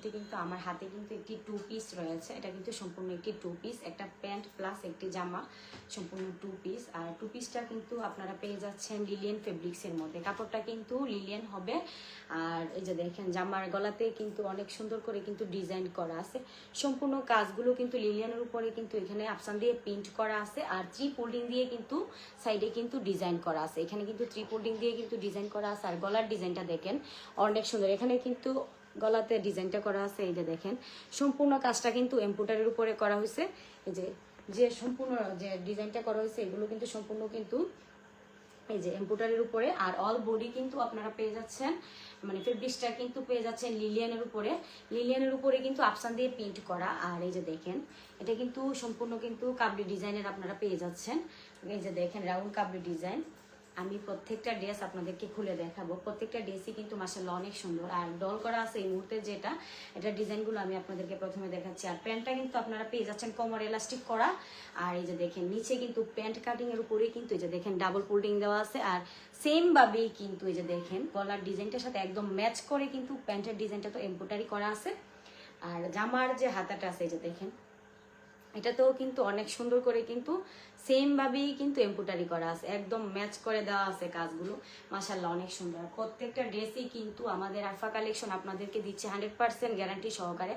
মুহূর্তে কিন্তু আমার হাতে কিন্তু একটি 2 পিস রয়েছে। এটা কিন্তু সম্পূর্ণ একটি 2 পিস, একটা প্যান্ট প্লাস একটি জামা, সম্পূর্ণ 2 পিস। আর 2 পিসটা কিন্তু আপনারা পেয়ে যাচ্ছেন লিলিয়ান ফেব্রিক্সের মধ্যে। কাপড়টা কিন্তু লিলিয়ান হবে। আর এই যে দেখেন জামার গলাতে কিন্তু অনেক সুন্দর করে কিন্তু ডিজাইন করা আছে। সম্পূর্ণ কাজগুলো কিন্তু লিলিয়ানের উপরে কিন্তু এখানে আফসান দিয়ে প্রিন্ট করা আছে। আর 3 ফোল্ডিং দিয়ে কিন্তু সাইডে কিন্তু ডিজাইন করা আছে। এখানে কিন্তু 3 ফোল্ডিং দিয়ে কিন্তু ডিজাইন করা আছে। আর গলার ডিজাইনটা দেখেন অনেক সুন্দর। এখানে কিন্তু গলাতে ডিজাইনটা করা আছে। এই যে দেখেন সম্পূর্ণ কাজটা কিন্তু এমব্রয়ডারির উপরে করা হয়েছে। এই যে সম্পূর্ণ যে ডিজাইনটা করা হয়েছে এগুলো কিন্তু সম্পূর্ণ কিন্তু এই যে এমব্রয়ডারির উপরে। আর অল বডি কিন্তু আপনারা পেয়ে যাচ্ছেন মানে ফেব্রিক্সটা কিন্তু পেয়ে যাচ্ছেন লিলিয়ানের উপরে। লিলিয়ানের উপরে কিন্তু আফসান দিয়ে প্রিন্ট করা। আর এই যে দেখেন এটা কিন্তু সম্পূর্ণ কিন্তু কাবলি ডিজাইনের আপনারা পেয়ে যাচ্ছেন। এই যে দেখেন রাউন্ড কাবলি ডিজাইন। আমি প্রত্যেকটা ড্রেস আপনাদেরকে খুলে দেখাবো। প্রত্যেকটা ড্রেসই কিন্তু মাশাআল্লাহ অনেক সুন্দর। আর ডল করা আছে এই মুহূর্তে যেটা, এটা ডিজাইনগুলো আমি আপনাদেরকে প্রথমে দেখাচ্ছি। আর প্যান্টটা কিন্তু আপনারা পেয়ে যাচ্ছেন কোমর এলাস্টিক করা। আর এই যে দেখেন নিচে কিন্তু প্যান্ট কাটিং এর উপরে কিন্তু এই যে দেখেন ডাবল ফোল্ডিং দেওয়া আছে। আর সেম ভাবেই কিন্তু এই যে দেখেন গলার ডিজাইনটার সাথে একদম ম্যাচ করে কিন্তু প্যান্টের ডিজাইনটা তো এমব্রয়ডারি করা আছে। আর জামার যে হাতাটা আছে এই যে দেখেন এটাতেও কিন্তু অনেক সুন্দর করে কিন্তু সেম ভাবেই কিন্তু এমব্রয়ডারি করা আছে, একদম ম্যাচ করে দেওয়া আছে কাজগুলো। মাশাআল্লাহ অনেক সুন্দর। প্রত্যেকটা ড্রেসই কিন্তু আমাদের আরফা কালেকশন আপনাদেরকে দিচ্ছে 100% গ্যারান্টি সহকারে।